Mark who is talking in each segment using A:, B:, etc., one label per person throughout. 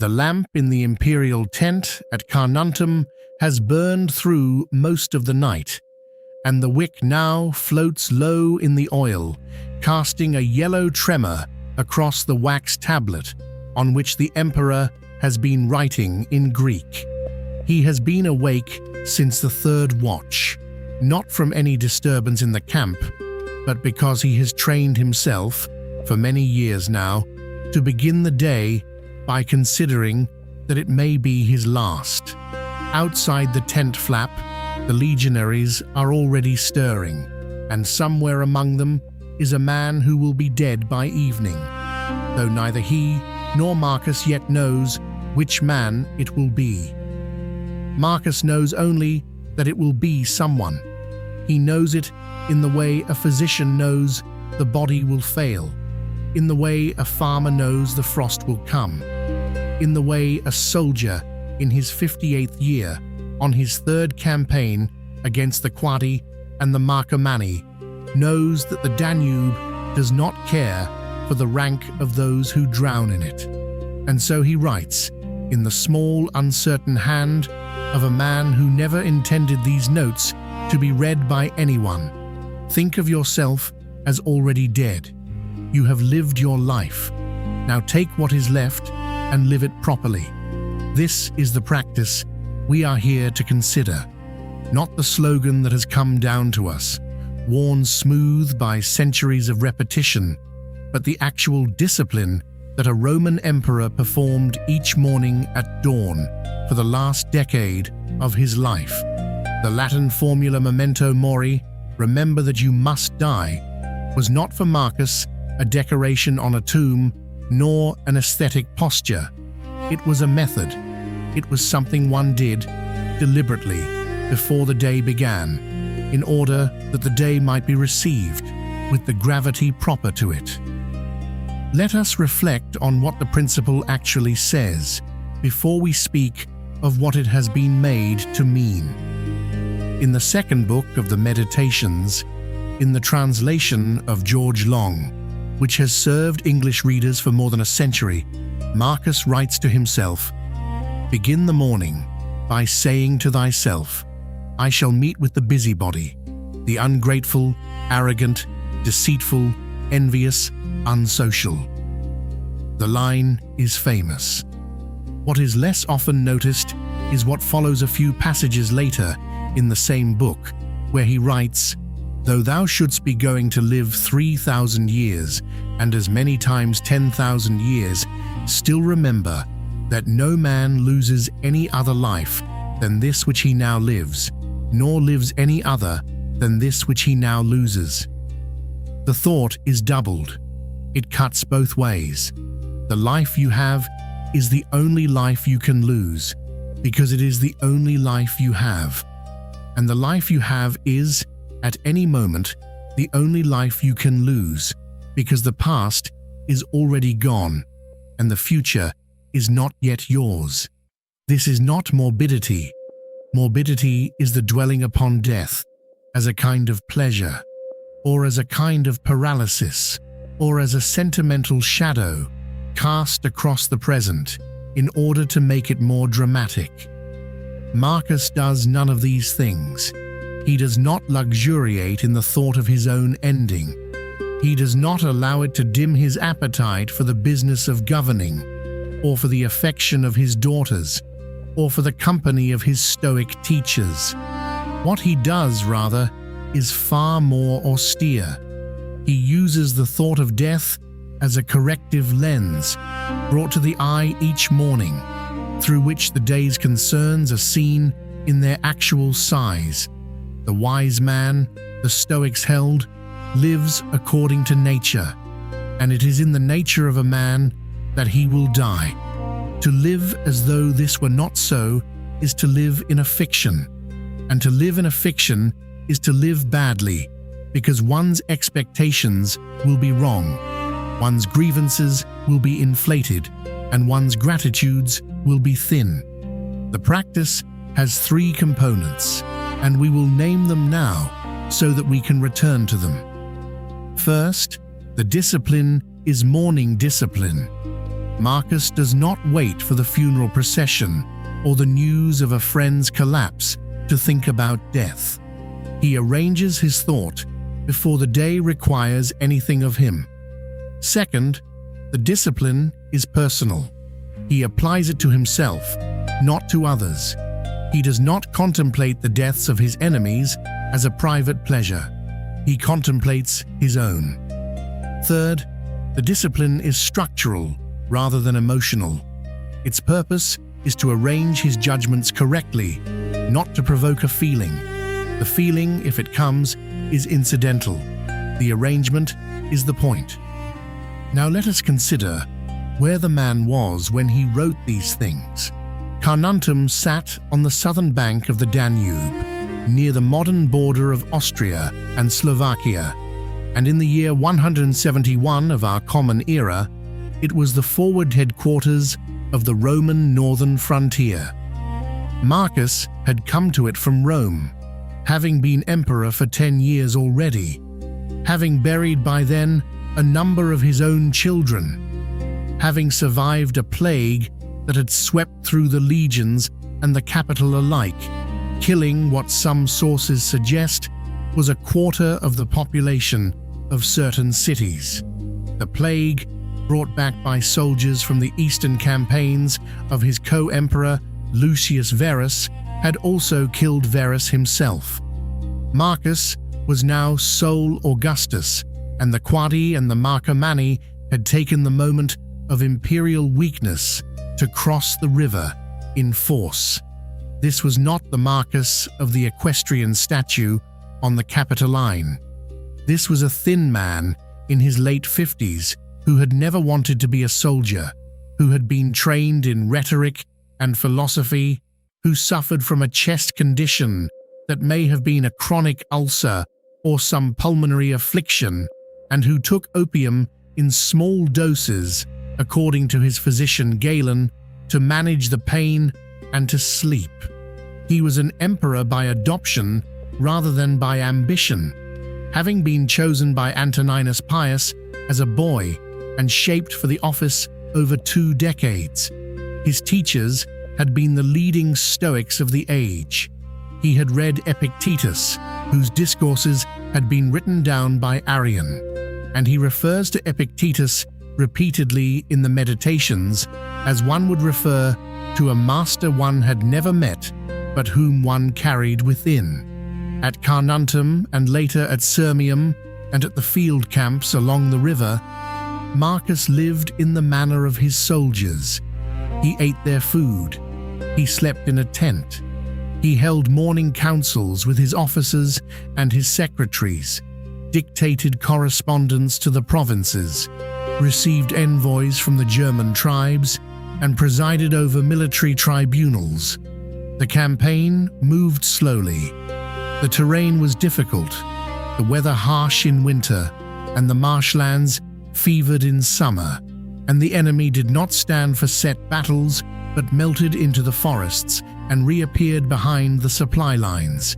A: The lamp in the imperial tent at Carnuntum has burned through most of the night, and the wick now floats low in the oil, casting a yellow tremor across the wax tablet on which the emperor has been writing in Greek. He has been awake since the third watch, not from any disturbance in the camp, but because he has trained himself, for many years now, to begin the day by considering that it may be his last. Outside the tent flap, the legionaries are already stirring, and somewhere among them is a man who will be dead by evening, though neither he nor Marcus yet knows which man it will be. Marcus knows only that it will be someone. He knows it in the way a physician knows the body will fail, in the way a farmer knows the frost will come, in the way a soldier in his 58th year, on his third campaign against the Quadi and the Marcomanni, knows that the Danube does not care for the rank of those who drown in it. And so he writes, in the small, uncertain hand of a man who never intended these notes to be read by anyone. Think of yourself as already dead. You have lived your life. Now take what is left and live it properly. This is the practice we are here to consider, not the slogan that has come down to us, worn smooth by centuries of repetition, but the actual discipline that a Roman emperor performed each morning at dawn for the last decade of his life. The Latin formula Memento Mori, remember that you must die, was not for Marcus a decoration on a tomb, nor an aesthetic posture. It was a method. It was something one did deliberately before the day began, in order that the day might be received with the gravity proper to it. Let us reflect on what the principle actually says before we speak of what it has been made to mean. In the second book of the Meditations, in the translation of George Long, which has served English readers for more than a century, Marcus writes to himself, "Begin the morning by saying to thyself, I shall meet with the busybody, the ungrateful, arrogant, deceitful, envious, unsocial." The line is famous. What is less often noticed is what follows a few passages later in the same book, where he writes, "Though thou shouldst be going to live 3,000 years, and as many times 10,000 years, still remember that no man loses any other life than this which he now lives, nor lives any other than this which he now loses." The thought is doubled. It cuts both ways. The life you have is the only life you can lose, because it is the only life you have. And the life you have is, at any moment, the only life you can lose, because the past is already gone, and the future is not yet yours. This is not morbidity. Morbidity is the dwelling upon death as a kind of pleasure, or as a kind of paralysis, or as a sentimental shadow cast across the present in order to make it more dramatic. Marcus does none of these things. He does not luxuriate in the thought of his own ending. He does not allow it to dim his appetite for the business of governing, or for the affection of his daughters, or for the company of his Stoic teachers. What he does, rather, is far more austere. He uses the thought of death as a corrective lens brought to the eye each morning, through which the day's concerns are seen in their actual size. The wise man, the Stoics held, lives according to nature, and it is in the nature of a man that he will die. To live as though this were not so is to live in a fiction, and to live in a fiction is to live badly, because one's expectations will be wrong, one's grievances will be inflated, and one's gratitudes will be thin. The practice has three components, and we will name them now so that we can return to them. First, the discipline is morning discipline. Marcus does not wait for the funeral procession or the news of a friend's collapse to think about death. He arranges his thought before the day requires anything of him. Second, the discipline is personal. He applies it to himself, not to others. He does not contemplate the deaths of his enemies as a private pleasure. He contemplates his own. Third, the discipline is structural rather than emotional. Its purpose is to arrange his judgments correctly, not to provoke a feeling. The feeling, if it comes, is incidental. The arrangement is the point. Now let us consider where the man was when he wrote these things. Carnuntum sat on the southern bank of the Danube, near the modern border of Austria and Slovakia, and in the year 171 of our common era, it was the forward headquarters of the Roman northern frontier. Marcus had come to it from Rome, having been emperor for 10 years already, having buried by then a number of his own children, having survived a plague that had swept through the legions and the capital alike, killing what some sources suggest was a quarter of the population of certain cities. The plague, brought back by soldiers from the eastern campaigns of his co-emperor Lucius Verus, had also killed Verus himself. Marcus was now sole Augustus, and the Quadi and the Marcomanni had taken the moment of imperial weakness to cross the river in force. This was not the Marcus of the equestrian statue on the Capitoline. This was a thin man in his late 50s who had never wanted to be a soldier, who had been trained in rhetoric and philosophy, who suffered from a chest condition that may have been a chronic ulcer or some pulmonary affliction, and who took opium in small doses, according to his physician Galen, to manage the pain and to sleep. He was an emperor by adoption rather than by ambition, having been chosen by Antoninus Pius as a boy and shaped for the office over 2 decades. His teachers had been the leading Stoics of the age. He had read Epictetus, whose discourses had been written down by Arrian, and he refers to Epictetus repeatedly in the Meditations as one would refer to a master one had never met, but whom one carried within. At Carnuntum and later at Sirmium and at the field camps along the river, Marcus lived in the manner of his soldiers. He ate their food. He slept in a tent. He held morning councils with his officers and his secretaries, dictated correspondence to the provinces, received envoys from the German tribes, and presided over military tribunals. The campaign moved slowly. The terrain was difficult, the weather harsh in winter, and the marshlands fevered in summer, and the enemy did not stand for set battles but melted into the forests and reappeared behind the supply lines.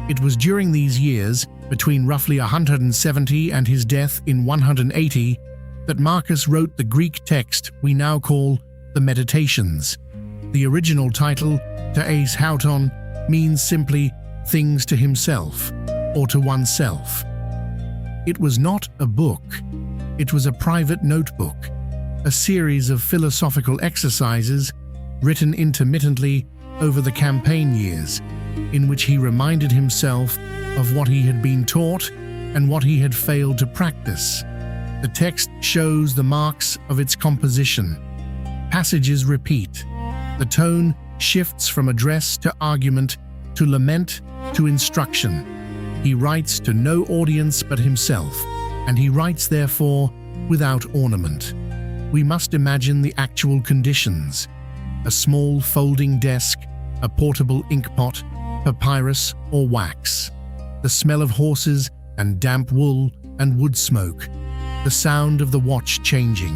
A: It was during these years, between roughly 170 and his death in 180, that Marcus wrote the Greek text we now call the Meditations. The original title, Taes Hauton, means simply things to himself or to oneself. It was not a book. It was a private notebook, a series of philosophical exercises written intermittently over the campaign years, in which he reminded himself of what he had been taught and what he had failed to practice. The text shows the marks of its composition. Passages repeat. The tone shifts from address to argument, to lament, to instruction. He writes to no audience but himself, and he writes, therefore, without ornament. We must imagine the actual conditions: a small folding desk, a portable inkpot, papyrus or wax, the smell of horses and damp wool and wood smoke, the sound of the watch changing,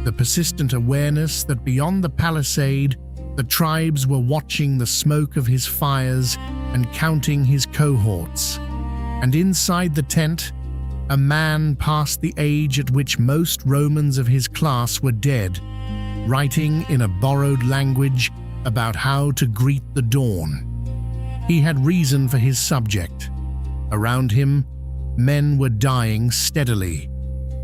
A: the persistent awareness that beyond the palisade the tribes were watching the smoke of his fires and counting his cohorts. And inside the tent, a man past the age at which most Romans of his class were dead writing in a borrowed language about how to greet the dawn. He had reason for his subject. Around him, men were dying steadily,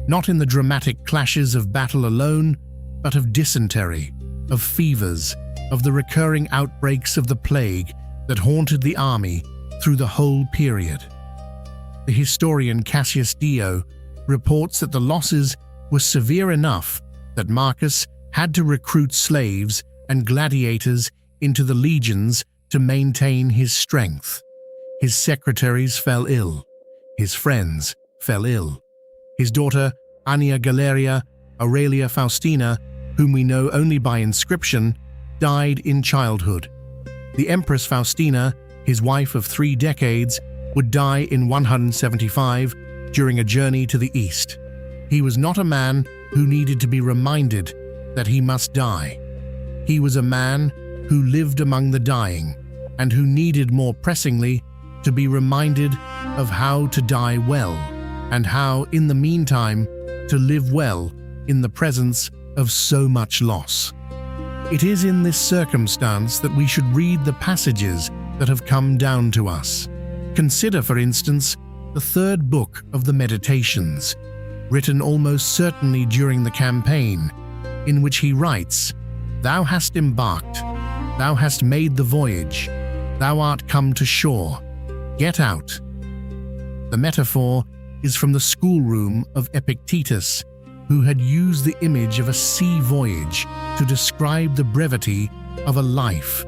A: not in the dramatic clashes of battle alone, but of dysentery, of fevers, of the recurring outbreaks of the plague that haunted the army through the whole period. The historian Cassius Dio reports that the losses were severe enough that Marcus had to recruit slaves and gladiators into the legions to maintain his strength. His secretaries fell ill. His friends fell ill. His daughter, Annia Galeria Aurelia Faustina, whom we know only by inscription, died in childhood. The Empress Faustina, his wife of 3 decades, would die in 175 during a journey to the east. He was not a man who needed to be reminded that he must die. He was a man who lived among the dying and who needed more pressingly to be reminded of how to die well and how, in the meantime, to live well in the presence of so much loss. It is in this circumstance that we should read the passages that have come down to us. Consider, for instance, the 3rd book of the Meditations, written almost certainly during the campaign, in which he writes, "Thou hast embarked, thou hast made the voyage, thou art come to shore, get out." The metaphor is from the schoolroom of Epictetus, who had used the image of a sea voyage to describe the brevity of a life.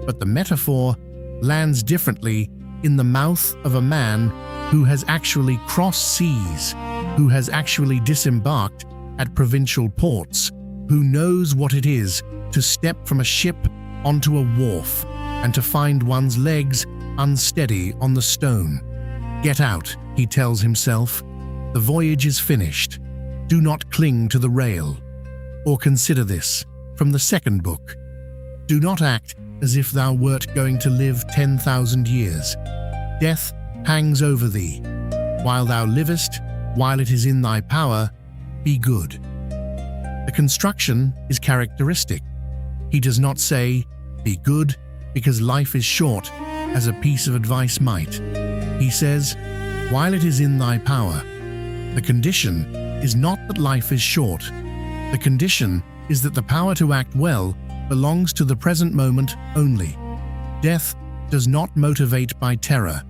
A: But the metaphor lands differently in the mouth of a man who has actually crossed seas, who has actually disembarked at provincial ports, who knows what it is to step from a ship onto a wharf and to find one's legs unsteady on the stone. "Get out," he tells himself. "The voyage is finished. Do not cling to the rail." Or consider this from the 2nd book. "Do not act as if thou wert going to live 10,000 years. Death hangs over thee. While thou livest, while it is in thy power, be good." The construction is characteristic. He does not say, "Be good because life is short," as a piece of advice might. He says, "While it is in thy power." The condition is not that life is short. The condition is that the power to act well belongs to the present moment only. Death does not motivate by terror.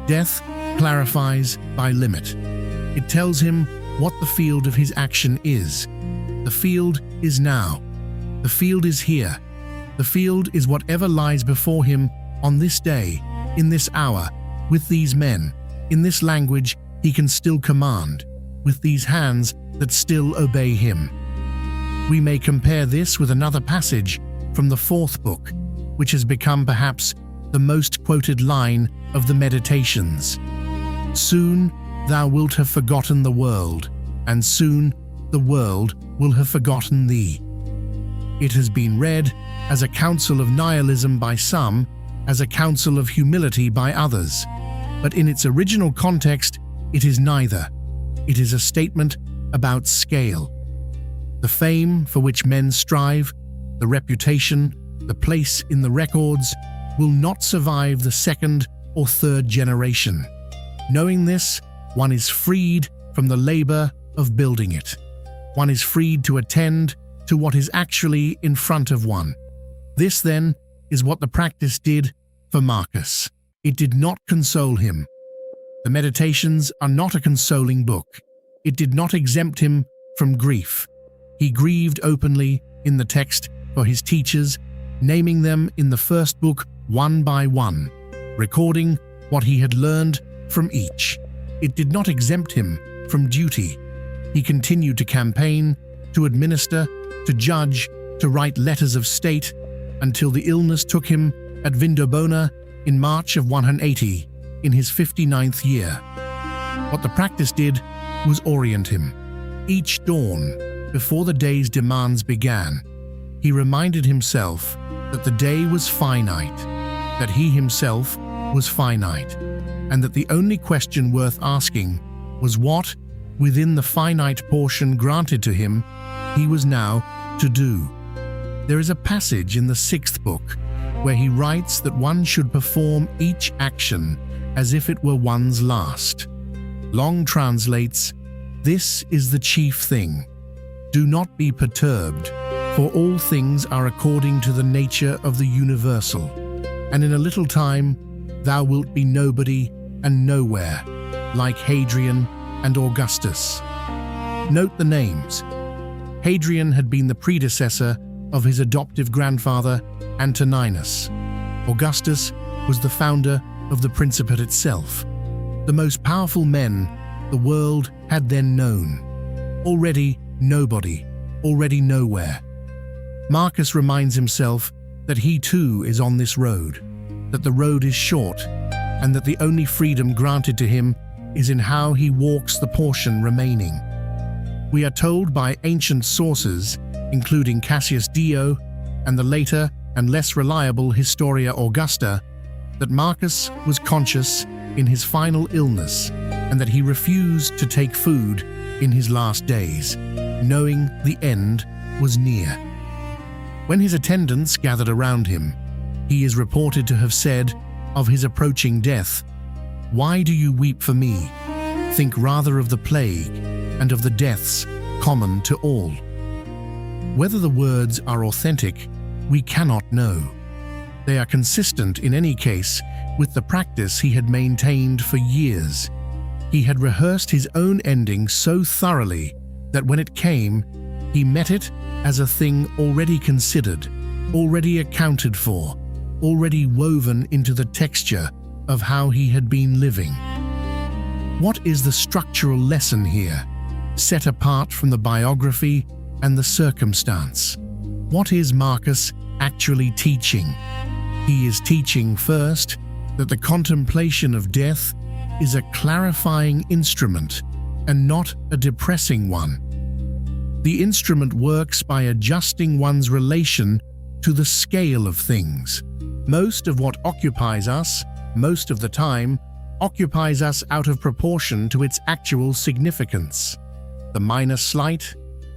A: Death clarifies by limit. It tells him what the field of his action is. The field is now. The field is here. The field is whatever lies before him on this day, in this hour, with these men, in this language he can still command, with these hands that still obey him. We may compare this with another passage from the 4th book, which has become perhaps the most quoted line of the Meditations. "Soon thou wilt have forgotten the world, and soon the world will have forgotten thee." It has been read as a counsel of nihilism by some, as a counsel of humility by others. But in its original context, it is neither. It is a statement about scale. The fame for which men strive, the reputation, the place in the records, will not survive the 2nd or 3rd generation. Knowing this, one is freed from the labor of building it. One is freed to attend to what is actually in front of one. This, then, is what the practice did for Marcus. It did not console him. The Meditations are not a consoling book. It did not exempt him from grief. He grieved openly in the text for his teachers, naming them in the 1st book one by one, recording what he had learned from each. It did not exempt him from duty. He continued to campaign, to administer, to judge, to write letters of state, until the illness took him at Vindobona in March of 180, in his 59th year. What the practice did was orient him. Each dawn, before the day's demands began, he reminded himself that the day was finite, that he himself was finite, and that the only question worth asking was what, within the finite portion granted to him, he was now to do. There is a passage in the 6th book where he writes that one should perform each action as if it were one's last. Long translates, "This is the chief thing. Do not be perturbed, for all things are according to the nature of the universal, and in a little time thou wilt be nobody and nowhere, like Hadrian and Augustus." Note the names. Hadrian had been the predecessor of his adoptive grandfather Antoninus. Augustus was the founder of the Principate itself, the most powerful men the world had then known. Already nobody, already nowhere. Marcus reminds himself that he too is on this road, that the road is short, and that the only freedom granted to him is in how he walks the portion remaining. We are told by ancient sources, including Cassius Dio and the later and less reliable Historia Augusta, that Marcus was conscious in his final illness and that he refused to take food in his last days, knowing the end was near. When his attendants gathered around him, he is reported to have said of his approaching death, "Why do you weep for me? Think rather of the plague and of the deaths common to all." Whether the words are authentic, we cannot know. They are consistent in any case with the practice he had maintained for years. He had rehearsed his own ending so thoroughly that when it came, he met it as a thing already considered, already accounted for, already woven into the texture of how he had been living. What is the structural lesson here, set apart from the biography and the circumstance? What is Marcus actually teaching? He is teaching first that the contemplation of death is a clarifying instrument and not a depressing one. The instrument works by adjusting one's relation to the scale of things. Most of what occupies us, most of the time, occupies us out of proportion to its actual significance. The minor slight,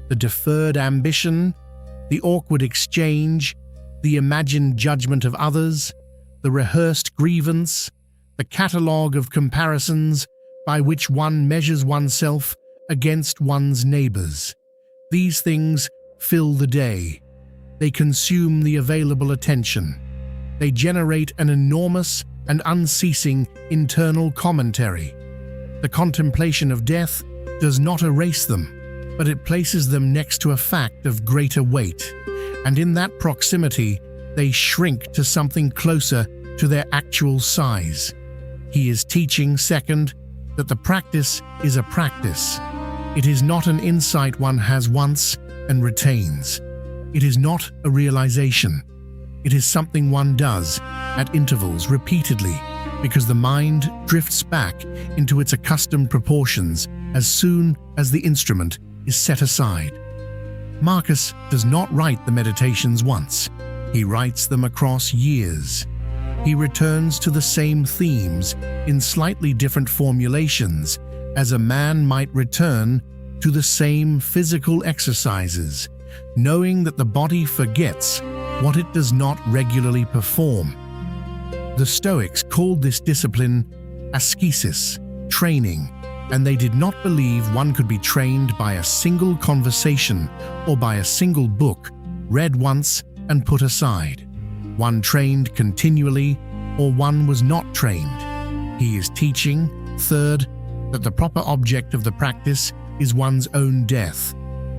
A: the deferred ambition, the awkward exchange, the imagined judgment of others, the rehearsed grievance, the catalogue of comparisons by which one measures oneself against one's neighbours. These things fill the day. They consume the available attention. They generate an enormous and unceasing internal commentary. The contemplation of death does not erase them, but it places them next to a fact of greater weight, and in that proximity they shrink to something closer to their actual size. He is teaching, second, that the practice is a practice. It is not an insight one has once and retains. It is not a realization. It is something one does at intervals repeatedly, because the mind drifts back into its accustomed proportions as soon as the instrument is set aside. Marcus does not write the meditations once. He writes them across years. He returns to the same themes in slightly different formulations, as a man might return to the same physical exercises, knowing that the body forgets what it does not regularly perform. The Stoics called this discipline ascesis, training, and they did not believe one could be trained by a single conversation or by a single book read once and put aside. One trained continually, or one was not trained. He is teaching, third, that the proper object of the practice is one's own death,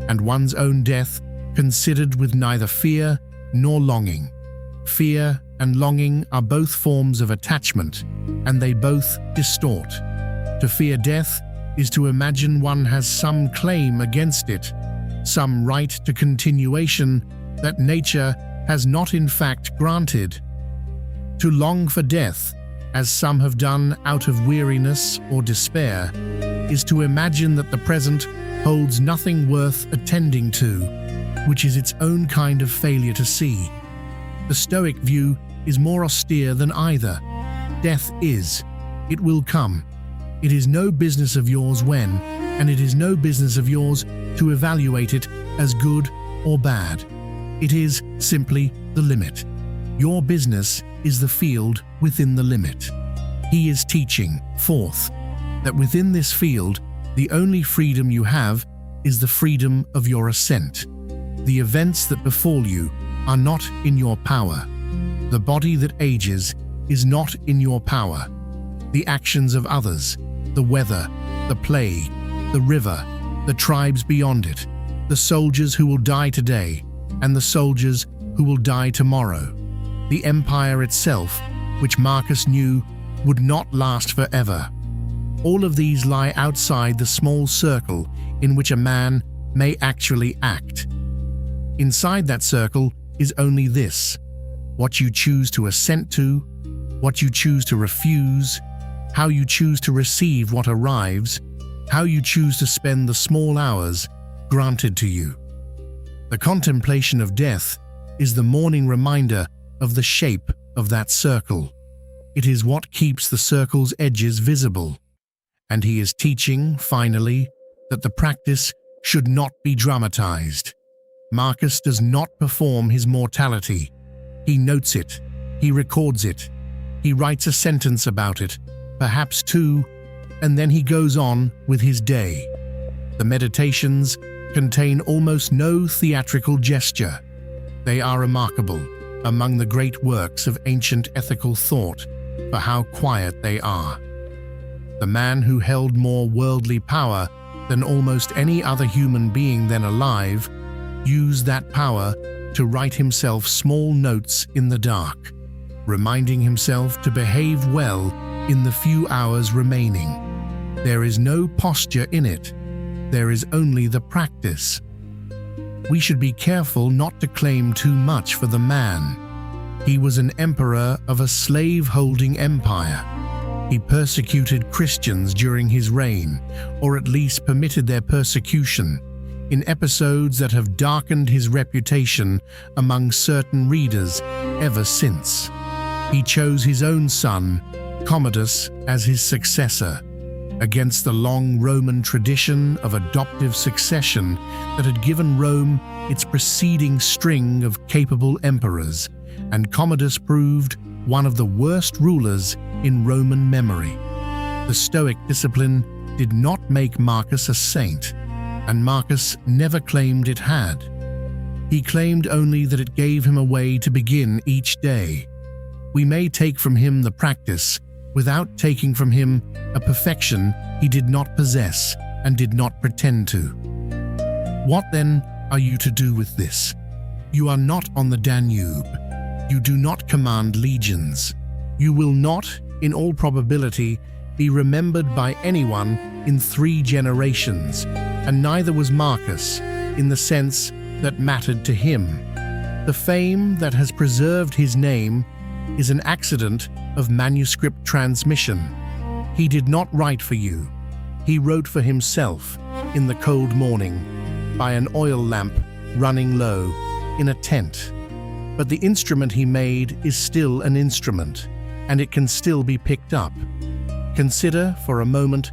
A: and one's own death considered with neither fear nor longing. Fear and longing are both forms of attachment, and they both distort. To fear death is to imagine one has some claim against it, some right to continuation that nature has not in fact granted. To long for death, as some have done out of weariness or despair, is to imagine that the present holds nothing worth attending to, which is its own kind of failure to see. The Stoic view is more austere than either. Death is. It will come. It is no business of yours when, and it is no business of yours to evaluate it as good or bad. It is simply the limit. Your business is the field within the limit. He is teaching, fourth, that within this field, the only freedom you have is the freedom of your ascent. The events that befall you are not in your power. The body that ages is not in your power. The actions of others, the weather, the plague, the river, the tribes beyond it, the soldiers who will die today, and the soldiers who will die tomorrow, the empire itself, which Marcus knew would not last forever. All of these lie outside the small circle in which a man may actually act. Inside that circle is only this: what you choose to assent to, what you choose to refuse, how you choose to receive what arrives, how you choose to spend the small hours granted to you. The contemplation of death is the morning reminder of the shape of that circle. It is what keeps the circle's edges visible. And he is teaching, finally, that the practice should not be dramatized. Marcus does not perform his mortality. He notes it, he records it, he writes a sentence about it, perhaps two, and then he goes on with his day. The meditations contain almost no theatrical gesture. They are remarkable among the great works of ancient ethical thought for how quiet they are. The man who held more worldly power than almost any other human being then alive used that power to write himself small notes in the dark, reminding himself to behave well in the few hours remaining. There is no posture in it. There is only the practice. We should be careful not to claim too much for the man. He was an emperor of a slave-holding empire. He persecuted Christians during his reign, or at least permitted their persecution, in episodes that have darkened his reputation among certain readers ever since. He chose his own son, Commodus, as his successor, against the long Roman tradition of adoptive succession that had given Rome its preceding string of capable emperors, and Commodus proved one of the worst rulers in Roman memory. The Stoic discipline did not make Marcus a saint, and Marcus never claimed it had. He claimed only that it gave him a way to begin each day. We may take from him the practice without taking from him a perfection he did not possess and did not pretend to. What then are you to do with this? You are not on the Danube. You do not command legions. You will not, in all probability, be remembered by anyone in 3 generations, and neither was Marcus, in the sense that mattered to him. The fame that has preserved his name is an accident of manuscript transmission. He did not write for you. He wrote for himself in the cold morning, by an oil lamp running low, in a tent. But the instrument he made is still an instrument, and it can still be picked up. Consider for a moment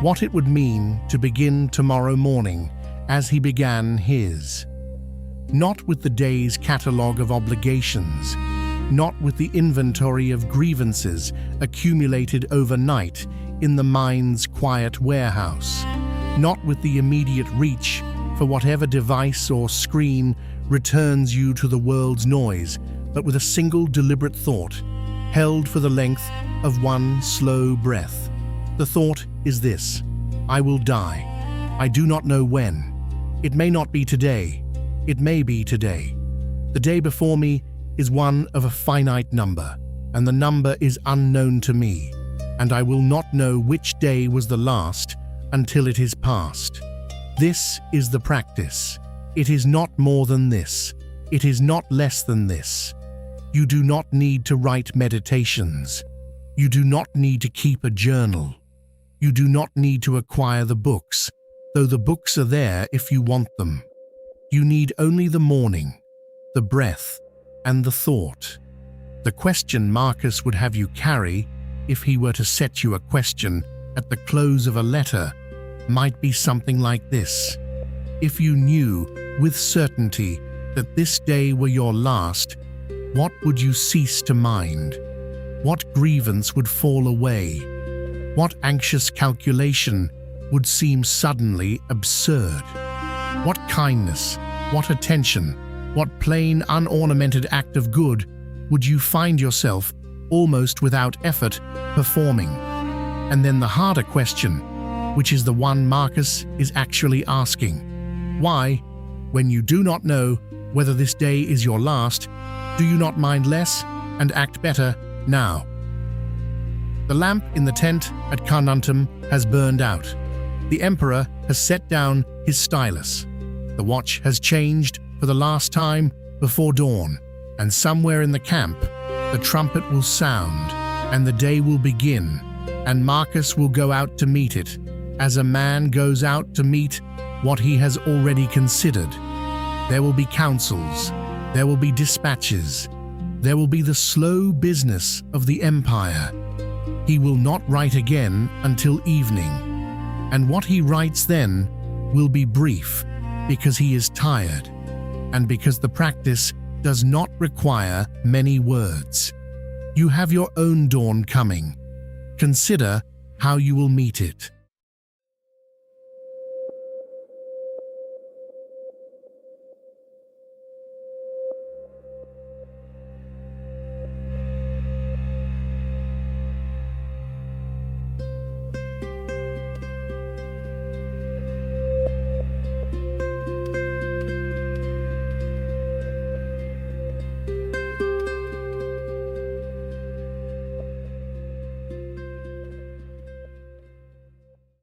A: what it would mean to begin tomorrow morning as he began his. Not with the day's catalogue of obligations, not with the inventory of grievances accumulated overnight in the mind's quiet warehouse, not with the immediate reach for whatever device or screen returns you to the world's noise, but with a single deliberate thought, held for the length of one slow breath. The thought is this: I will die. I do not know when. It may not be today. It may be today. The day before me is one of a finite number, and the number is unknown to me, and I will not know which day was the last until it is past. This is the practice. It is not more than this. It is not less than this. You do not need to write meditations. You do not need to keep a journal. You do not need to acquire the books, though the books are there if you want them. You need only the morning, the breath, and the thought. The question Marcus would have you carry, if he were to set you a question at the close of a letter, might be something like this: if you knew with certainty that this day were your last, what would you cease to mind? What grievance would fall away? What anxious calculation would seem suddenly absurd? What kindness, what attention, what plain, unornamented act of good would you find yourself, almost without effort, performing? And then the harder question, which is the one Marcus is actually asking. Why, when you do not know whether this day is your last, do you not mind less and act better now? The lamp in the tent at Carnuntum has burned out. The emperor has set down his stylus. The watch has changed for the last time before dawn, and somewhere in the camp, the trumpet will sound, and the day will begin, and Marcus will go out to meet it, as a man goes out to meet what he has already considered. There will be councils, there will be dispatches, there will be the slow business of the empire. He will not write again until evening, and what he writes then will be brief, because he is tired, and because the practice does not require many words. You have your own dawn coming. Consider how you will meet it.